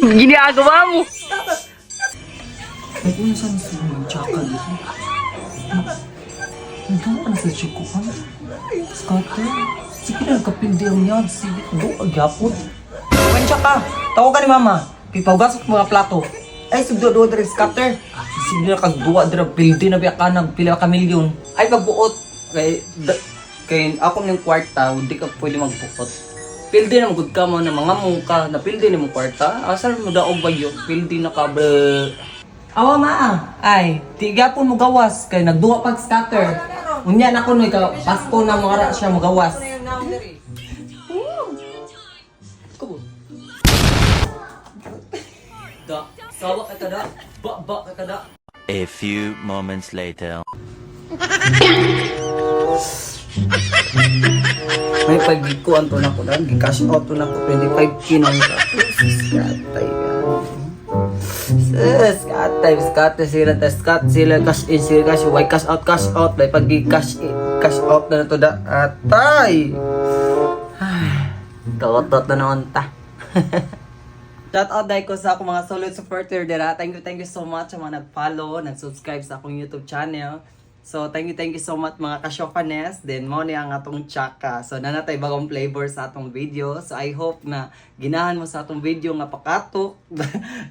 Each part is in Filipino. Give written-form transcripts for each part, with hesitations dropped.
Ginagawa mo. Ay, kung saan sa mga tsaka dito? Nagkama ka na sa chikuhan? Scatter? Sige na, nagkapindi ang yan. Sige, do, agyapon. Kung tsaka, tawagan ni mama. Pipawgasok mga plato. Ay, sigdo dere scatter. Sige na, kagduwa dere, pildi na biya ka ng pila ka milyon. Ay, magbuot. Kay ako ng kwarta, hindi ka pwede magbuot. Pildi na magud ka mo na mga mungka na pildi na mo kwarta. Asal mo daog ba yun? Pildi na ka, bro. Awa maa, ay, tiga po mo gawas, kay nagduwa pag scatter. Unya na ko no, ikaw, Pasko na mo ara siya mo gawas. Kubo. Da, sawa ka kada, ba ka kada. A few moments later. May pagikuan to na ko dan, gi-cash out to na ko 25k nang ka. Skatay ka. Scatter sila, cash in sila, cash out, may pag-cash out na to da, atay! Ay, totot na naman ta. Shout out dahil ko sa akong mga solid supporter dira. Thank you so much sa mga nag-follow, nag-subscribe sa akong YouTube channel. So, thank you so much mga kasyokanes. Then, mo ni ang atong tsaka. So, nanatay bagong flavor sa atong video. So, I hope na ginahan mo sa atong video nga pakatok.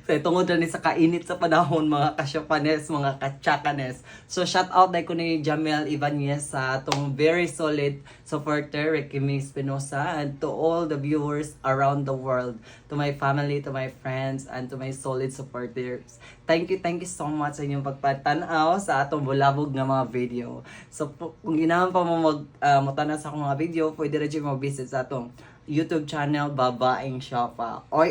So, tungod na ni sa kainit sa panahon mga kasyokanes, mga katsakanes. So, shout out dahil ko ni Jamel Ibanez sa atong very solid supporter, Ricky May Espinosa, and to all the viewers around the world. To my family, to my friends, and to my solid supporters. Thank you so much sa inyong pagpatanaw sa atong bulabog nga mga video. So, kung ginahan pa mo mutanaw sa akong mga video, pwede rin siya mag-visit sa atong YouTube channel, Babaeng Shoppa. Oy!